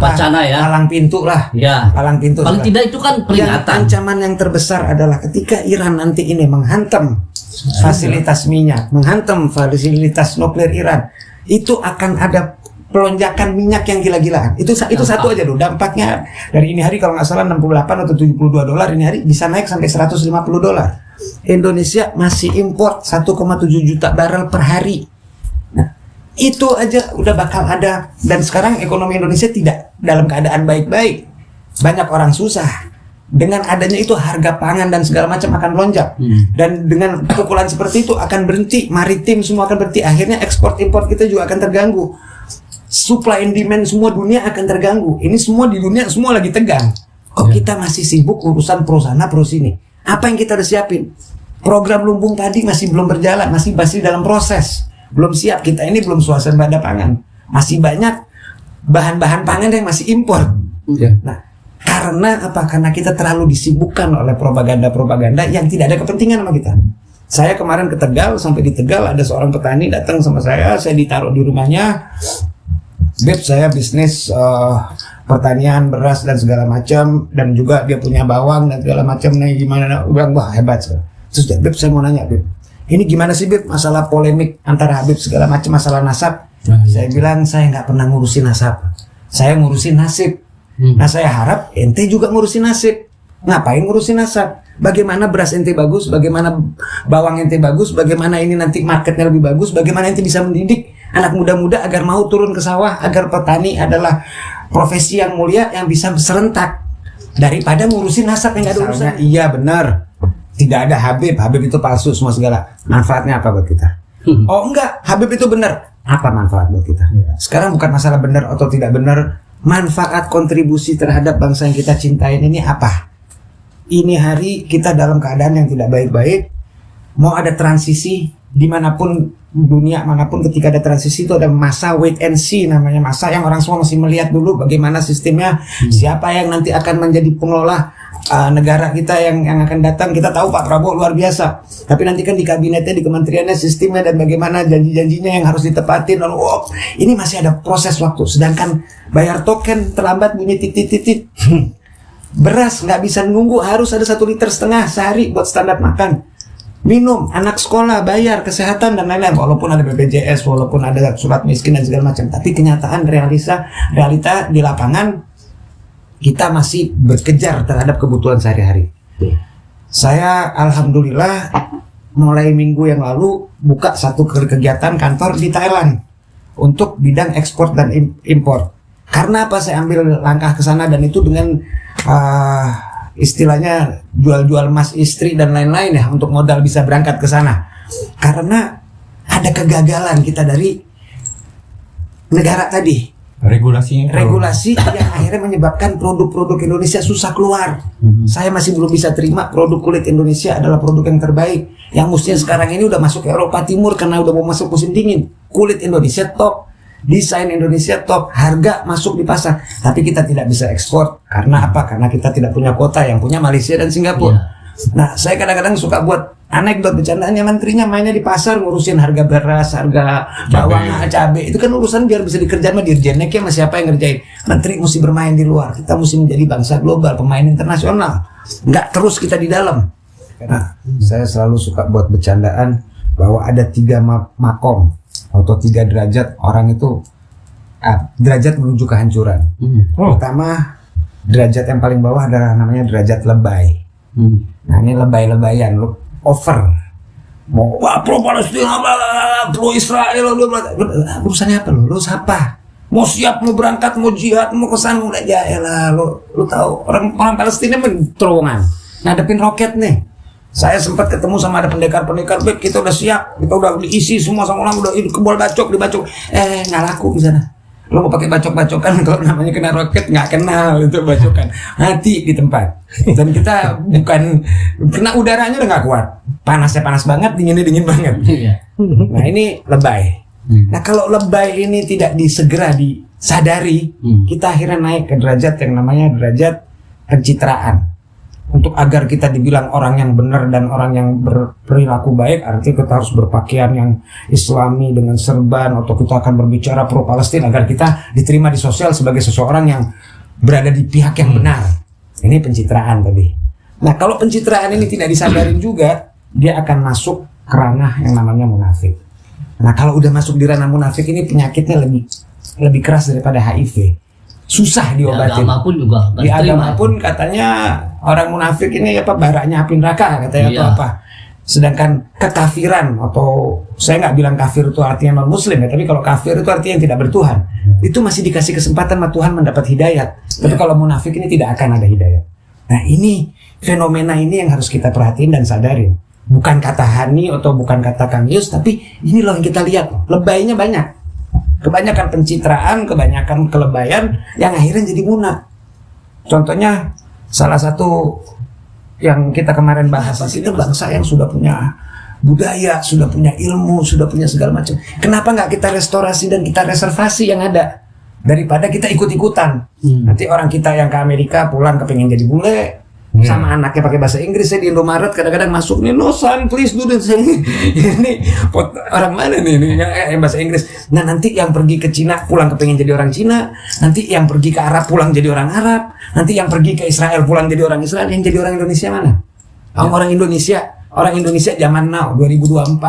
Wacana ya. palang pintu lah. Ya. Palang pintu. Paling tidak itu kan Yang peringatan. ancaman yang terbesar adalah ketika Iran nanti ini menghantam fasilitas minyak, menghantam fasilitas nuklir Iran, itu akan ada pelonjakan minyak yang gila-gilaan. Itu satu aja loh dampaknya. Dari ini hari kalau nggak salah 68 atau 72 dolar, ini hari bisa naik sampai 150 dolar. Indonesia masih import 1,7 juta barrel per hari. Nah, itu aja udah bakal ada. Dan sekarang ekonomi Indonesia tidak dalam keadaan baik-baik. Banyak orang susah. Dengan adanya itu harga pangan dan segala macam akan melonjak. Dan dengan pukulan seperti itu akan berhenti, maritim semua akan berhenti. Akhirnya ekspor impor kita juga akan terganggu. Supply and demand semua dunia akan terganggu. Ini semua di dunia semua lagi tegang. Kok kita masih sibuk urusan pro sana pro sini? Apa yang kita udah siapin? Program lumbung padi masih belum berjalan, masih dalam proses. Belum siap, kita ini belum swasembada pangan. Masih banyak bahan-bahan pangan yang masih impor. Nah, karena apa? Karena kita terlalu disibukkan oleh propaganda-propaganda yang tidak ada kepentingan sama kita. Saya kemarin ke Tegal, sampai di Tegal ada seorang petani datang sama saya ditaruh di rumahnya. Beb, saya bisnis pertanian beras dan segala macam, dan juga dia punya bawang dan segala macam. Nih gimana? Bilang, wah hebat sekali. Terus dia, Beb, saya mau nanya, Beb, ini gimana sih, Beb, masalah polemik antara Habib segala macam, masalah nasab? Saya bilang, saya nggak pernah ngurusin nasab, saya ngurusin nasib. Nah, saya harap ente juga ngurusin nasib. Ngapain ngurusin nasab? Bagaimana beras ente bagus, bagaimana bawang ente bagus, bagaimana ini nanti marketnya lebih bagus, bagaimana ente bisa mendidik anak muda-muda agar mau turun ke sawah, agar petani adalah profesi yang mulia yang bisa serentak, daripada ngurusin nasab yang gak ada urusan. Iya benar, tidak ada Habib itu palsu semua segala. Manfaatnya apa buat kita? Oh enggak, Habib itu benar. Apa manfaat buat kita? Sekarang bukan masalah benar atau tidak benar. Manfaat kontribusi terhadap bangsa yang kita cintain ini apa? Ini hari kita dalam keadaan yang tidak baik-baik. Mau ada transisi dimanapun dunia manapun, ketika ada transisi itu ada masa wait and see, namanya masa yang orang semua masih melihat dulu bagaimana sistemnya, siapa yang nanti akan menjadi pengelola negara kita yang akan datang. Kita tahu Pak Prabowo luar biasa, tapi nanti kan di kabinetnya, di kementeriannya, sistemnya dan bagaimana janji-janjinya yang harus ditepatin. Lalu ini masih ada proses waktu. Sedangkan bayar token terlambat bunyi titit-titit. Beras nggak bisa nunggu, harus ada 1,5 liter sehari buat standar makan, minum, anak sekolah, bayar, kesehatan dan lain-lain. Walaupun ada BPJS, walaupun ada surat miskin dan segala macam, tapi kenyataan realita di lapangan kita masih berkejar terhadap kebutuhan sehari-hari. Saya alhamdulillah mulai minggu yang lalu buka satu kegiatan kantor di Thailand untuk bidang ekspor dan impor. Karena apa saya ambil langkah ke sana, dan itu dengan istilahnya jual-jual emas istri dan lain-lain ya, untuk modal bisa berangkat ke sana. Karena ada kegagalan kita dari negara tadi. Regulasi yang akhirnya menyebabkan produk-produk Indonesia susah keluar. Saya masih belum bisa terima produk kulit Indonesia adalah produk yang terbaik, yang mestinya sekarang ini udah masuk ke Eropa Timur karena udah mau masuk musim dingin. Kulit Indonesia top, desain Indonesia top, harga masuk di pasar, tapi kita tidak bisa ekspor. Karena apa? Karena kita tidak punya kuota, yang punya Malaysia dan Singapura. Nah, saya kadang-kadang suka buat anekdot, bercandaannya menterinya mainnya di pasar ngurusin harga beras, harga bawang, cabai. Itu kan urusan biar bisa dikerjain sama dirjennya, sama siapa yang ngerjain. Menteri mesti bermain di luar. Kita mesti menjadi bangsa global, pemain internasional. Nggak terus kita di dalam. Nah, saya selalu suka buat bercandaan bahwa ada 3 makom atau 3 derajat orang itu, derajat menuju kehancuran. Pertama, derajat yang paling bawah adalah namanya derajat lebay. Nah, ini lebay-lebayan, lu over, mau pro Palestina, pro Israel, urusannya apa lu siapa? Mau siap, mau berangkat, mau jihad, mau kesana, udah jalan. Lu tahu orang Palestina terowongan ngadepin roket nih. Saya sempat ketemu sama ada pendekar-pendekar, Beb, kita udah siap, kita udah diisi semua sama orang, udah kebol dibacok, nggak laku di sana. Lo mau pakai bacok-bacokan, kalau namanya kena roket nggak kenal itu bacokan, mati di tempat. Dan kita bukan kena udaranya udah nggak kuat, panasnya panas banget, dinginnya dingin banget. Nah, ini lebay. Nah, kalau lebay ini tidak segera disadari, kita akhirnya naik ke derajat yang namanya derajat pencitraan. Untuk agar kita dibilang orang yang benar dan orang yang berperilaku baik, artinya kita harus berpakaian yang islami dengan serban, atau kita akan berbicara pro Palestina agar kita diterima di sosial sebagai seseorang yang berada di pihak yang benar. Ini pencitraan tadi. Nah, kalau pencitraan ini tidak disadarin juga, dia akan masuk ke ranah yang namanya munafik. Nah, kalau udah masuk di ranah munafik ini penyakitnya lebih keras daripada HIV. susah Di diobatin. agama pun juga nggak Di diterima. agama pun katanya orang munafik ini apa baraknya api neraka katanya atau Iya. apa. Sedangkan kekafiran atau saya nggak bilang kafir itu artinya non muslim ya, tapi kalau kafir itu artinya yang tidak bertuhan. Itu masih dikasih kesempatan sama Tuhan mendapat hidayat. Tapi kalau munafik ini tidak akan ada hidayat. Nah ini fenomena ini yang harus kita perhatiin dan sadarin. Bukan kata Hani atau bukan kata Kang Yus, tapi ini loh yang kita lihat. Lebaynya banyak. Kebanyakan pencitraan, kebanyakan kelebayan yang akhirnya jadi muna. Contohnya salah satu yang kita kemarin bahas, kita bangsa yang sudah punya budaya, sudah punya ilmu, sudah punya segala macam. Kenapa nggak kita restorasi dan kita reservasi yang ada daripada kita ikut-ikutan? Nanti orang kita yang ke Amerika pulang kepengen jadi bule, sama anaknya pakai bahasa Inggris. Saya di Indomaret kadang-kadang masuk nih, no son please do this. Ini orang mana nih yang bahasa Inggris. Nah nanti yang pergi ke Cina pulang kepengen jadi orang Cina, nanti yang pergi ke Arab pulang jadi orang Arab, nanti yang pergi ke Israel pulang jadi orang Israel. Yang jadi orang Indonesia mana? Orang Indonesia zaman now 2024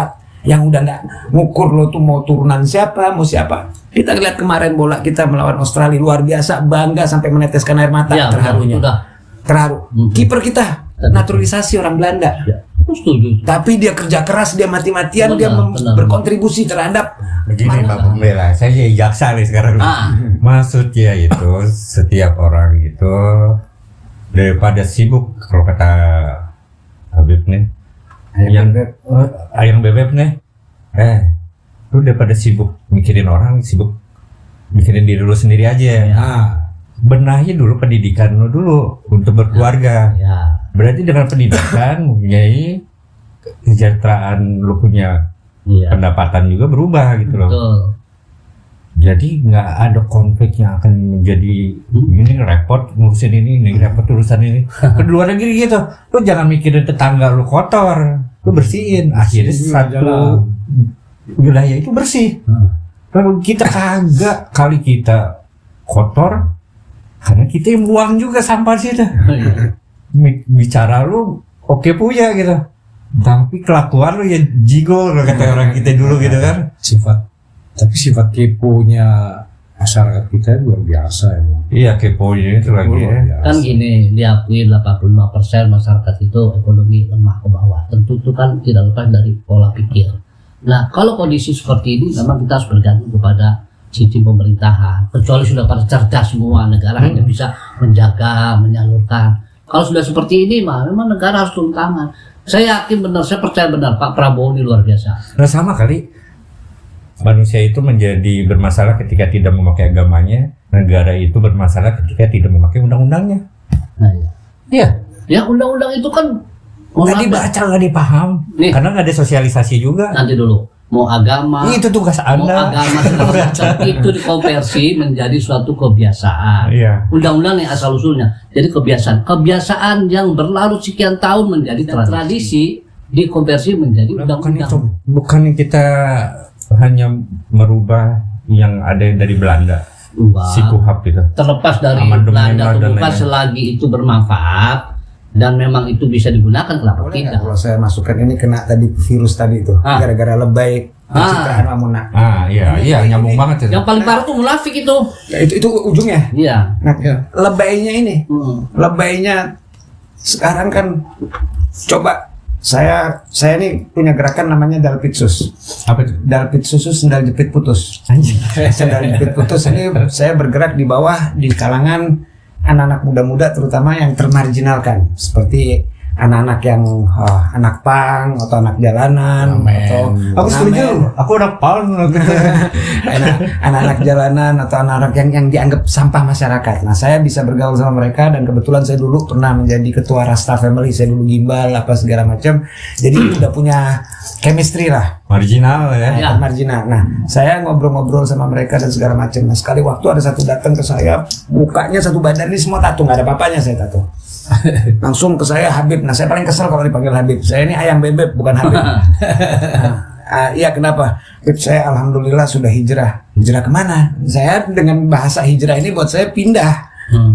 yang udah nggak ngukur lo tuh mau turunan siapa, mau siapa. Kita lihat kemarin bola kita melawan Australia luar biasa, bangga sampai meneteskan air mata. Ya, Terharunya sudah. terharu. Kiper kita naturalisasi orang Belanda. Ya, aku setuju. Tapi dia kerja keras, dia mati-matian, dia Benar. berkontribusi terhadap Begini Pak Pembela, saya jadi jaksa nih sekarang. Maksudnya itu setiap orang itu daripada sibuk, kalau kata Habib nih, ayang bebek nih, lu daripada sibuk mikirin orang, sibuk mikirin diri lu sendiri aja. Benahi dulu pendidikan lu dulu untuk berkeluarga. Ya. Berarti dengan pendidikan mempunyai kesejahteraan, lu punya pendapatan juga berubah gitu loh. Betul. Jadi nggak ada konflik yang akan menjadi ini repot ngurusin ini repot urusan ini. Ke luar negeri gitu, lu jangan mikirin tetangga lu kotor, lu bersihin. Akhirnya satu wilayah itu bersih. Kalau kita kagak, kali kita kotor, karena kita yang buang juga sampah situ. Bicara lu oke punya gitu, tapi kelakuan lu ya jigol kata orang kita dulu gitu kan. Sifat keponya masyarakat kita luar biasa ya. Iya keponya itu lagi ya. Kan gini, diakui 85% masyarakat itu ekonomi lemah ke bawah. Tentu itu kan tidak lepas dari pola pikir. Nah, kalau kondisi seperti ini memang kita harus bergantung kepada sistem pemerintahan. Kecuali sudah pada cerdas semua, negara hanya bisa menjaga, menyalurkan. Kalau sudah seperti ini, memang negara harus turun tangan. Saya yakin benar, saya percaya benar Pak Prabowo ini luar biasa. Nah sama kali manusia itu menjadi bermasalah ketika tidak memakai agamanya, negara itu bermasalah ketika tidak memakai undang-undangnya. Nah, Iya. ya undang-undang itu kan Nggak dibaca, nggak dipaham, Nih. karena nggak ada sosialisasi juga. nanti dulu mau agama, Itu tugas mau Anda. agama segala macam itu dikonversi menjadi suatu kebiasaan. Iya. Undang-undang yang asal usulnya jadi kebiasaan yang berlarut sekian tahun menjadi tradisi dikonversi menjadi Bukan itu, undang-undang. bukan kita hanya merubah yang ada dari Belanda, Wah, si KUHP itu. terlepas dari Amandemen Belanda dan atau bukan, lain-lain. selagi itu bermanfaat dan memang itu bisa digunakan, kenapa Boleh nggak tidak? kalau saya masukkan ini kena tadi virus tadi itu gara-gara lebay pencitraan mamuna. Iya, nyambung banget itu. Yang paling parah tuh munafik itu. Nah, itu ujungnya. Iya. Nah, lebaynya ini, Hmm. sekarang kan coba saya ini punya gerakan namanya Dalpitsus. Apa itu? Dalpitsus itu sendal jepit putus. Sendal jepit putus ini saya bergerak di bawah di kalangan anak-anak muda-muda terutama yang termarginalkan seperti anak-anak yang anak pang atau anak jalanan atau Aku setuju. Aku udah paham. anak-anak jalanan atau anak-anak yang dianggap sampah masyarakat. Nah, saya bisa bergaul sama mereka dan kebetulan saya dulu pernah menjadi ketua Rasta Family, saya dulu gimbal apa segala macam. Jadi udah punya chemistry lah. Marginal ya. Ya. Marginal. Nah, saya ngobrol-ngobrol sama mereka dan segala macam. Nah, sekali waktu ada satu datang ke saya, mukanya satu badan ini semua tato, nggak ada apa-apanya saya tato. Langsung ke saya Habib. Nah, saya paling kesel kalau dipanggil Habib. Saya ini ayang bebek bukan Habib. Iya kenapa? Habib, saya alhamdulillah sudah hijrah. Hijrah kemana? Saya dengan bahasa hijrah ini buat saya pindah.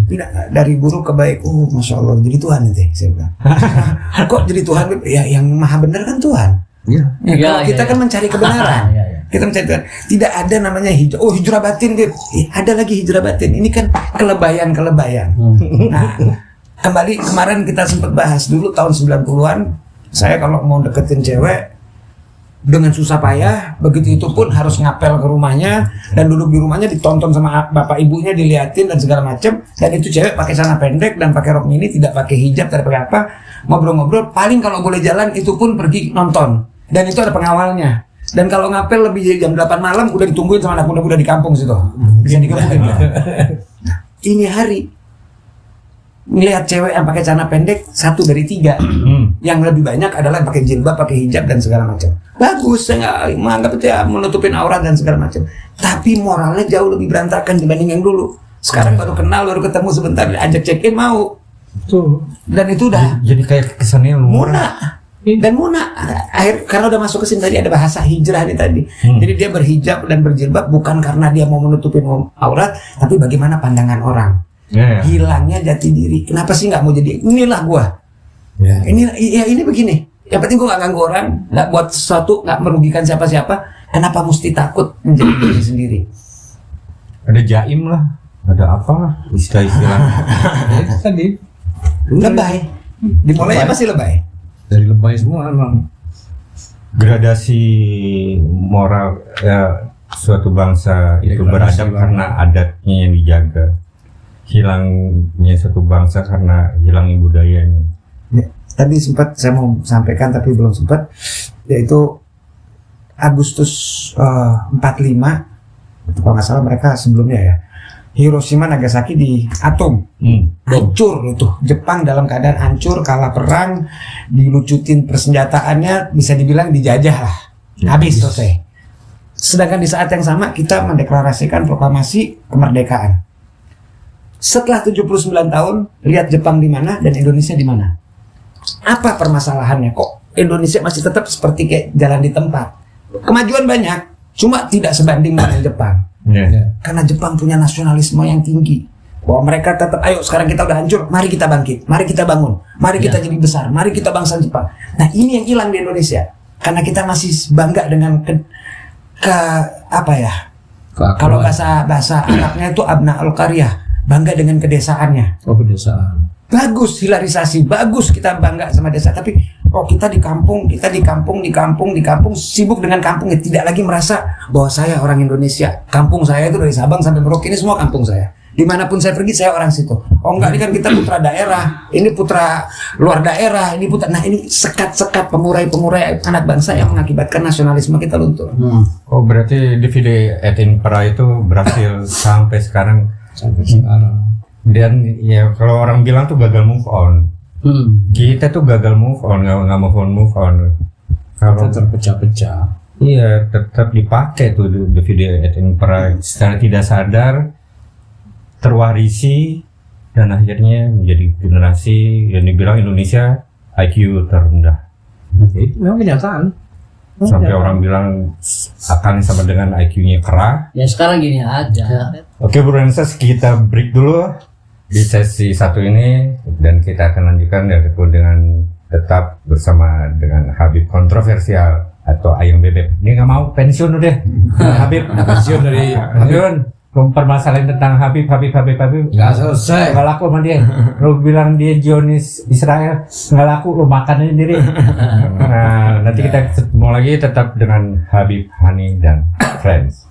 Pindah dari buruk ke baik. Masya Allah, jadi Tuhan itu saya bilang. Kok jadi Tuhan? Ya yang maha benar kan Tuhan. Iya. Ya, kalau kita kan mencari kebenaran. Kita menceritakan tidak ada namanya hijrah. Oh, hijrah batin, ada lagi hijrah batin. Ini kan kelebayan. Nah, kembali kemarin kita sempat bahas dulu tahun 90-an. Saya kalau mau deketin cewek dengan susah payah, begitu itu pun harus ngapel ke rumahnya dan duduk di rumahnya ditonton sama bapak ibunya, diliatin dan segala macam. Dan itu cewek pakai celana pendek dan pakai rok mini, tidak pakai hijab, tidak pakai apa, ngobrol-ngobrol. Paling kalau boleh jalan itu pun pergi nonton. Dan itu ada pengawalnya. Dan kalau ngapel lebih dari jam 8 malam udah ditungguin sama anak muda-muda di kampung situ. Bisa dikepukin. Ini hari melihat cewek yang pakai celana pendek 1 dari 3. Yang lebih banyak adalah pakai jilbab, pakai hijab dan segala macam. Bagus, saya nggak menganggap itu ya menutupin aurat dan segala macam. Tapi moralnya jauh lebih berantakan dibanding yang dulu. Sekarang baru kenal, baru ketemu sebentar, ajak check-in mau. Tuh. Dan itu udah Jadi kayak kesannya Muna. Dan Muna karena udah masuk ke sini tadi ada bahasa hijrah nih tadi. Jadi dia berhijab dan berjilbab bukan karena dia mau menutupin aurat, tapi bagaimana pandangan orang. Hilangnya jati diri. Kenapa sih nggak mau jadi inilah gua? Ini begini. Yang penting gua nggak ganggu orang, nggak buat sesuatu, nggak merugikan siapa-siapa. Kenapa mesti takut menjadi diri sendiri? Ada jaim lah, ada apa lah istilah-istilah. Itu tadi Lebay. Dimulainya pasti lebay. dari lebay semua emang. Gradasi moral suatu bangsa itu beradab karena adatnya yang dijaga. Hilangnya suatu bangsa karena hilangnya budayanya. Ya, tadi sempat saya mau sampaikan tapi belum sempat, yaitu Agustus 45 kalau nggak salah mereka sebelumnya ya, Hiroshima Nagasaki di atom hancur itu. Jepang dalam keadaan hancur, kalah perang, dilucutin persenjataannya, bisa dibilang dijajah lah, habis selesai. Sedangkan di saat yang sama kita mendeklarasikan proklamasi kemerdekaan. Setelah 79 tahun, lihat Jepang di mana dan Indonesia di mana. Apa permasalahannya? Kok Indonesia masih tetap seperti kayak jalan di tempat? Kemajuan banyak, cuma tidak sebanding dengan Jepang. Karena Jepang punya nasionalisme yang tinggi. Bahwa mereka tetap, ayo sekarang kita udah hancur, mari kita bangkit, mari kita bangun, mari kita jadi besar, mari kita bangsa Jepang. Nah ini yang hilang di Indonesia. Karena kita masih bangga dengan kalau bahasa Arabnya itu abna'ul qaryah, bangga dengan kedesaannya. Oh, pedesaan. Bagus hilarisasi, bagus kita bangga sama desa. Tapi kita di kampung, sibuk dengan kampung, tidak lagi merasa bahwa saya orang Indonesia. Kampung saya itu dari Sabang sampai Merauke, ini semua kampung saya. Dimanapun saya pergi, saya orang situ. Oh enggak, ini kan kita putra daerah, ini putra luar daerah, ini putra. Nah ini sekat-sekat pemurai-pemurai anak bangsa yang mengakibatkan nasionalisme kita luntur. Oh berarti divide et impera itu berhasil sampai sekarang. Dan ya kalau orang bilang tuh gagal move on. Kita tuh gagal move on, nggak move on. Kalau terpecah-pecah. Iya, tetap dipakai tuh divide et impera secara tidak sadar, terwarisi, dan akhirnya menjadi generasi yang dibilang Indonesia IQ terendah. Itu memang kenyataan. Sampai orang bilang akan sama dengan IQ-nya kera. Ya sekarang gini aja. Oke Bro Renses, kita break dulu di sesi 1 ini dan kita akan lanjutkan dengan tetap bersama dengan Habib kontroversial atau Ayam Bebek. Dia nggak mau pensiun udah. Habib Pensiun dari pensiun. Mempermasalahin tentang Habib. nggak selesai. Nggak laku sama dia. Lu bilang dia Zionis Israel, nggak laku, lu makan aja sendiri. Nah, nanti kita ketemu lagi tetap dengan Habib, Hani, dan Friends.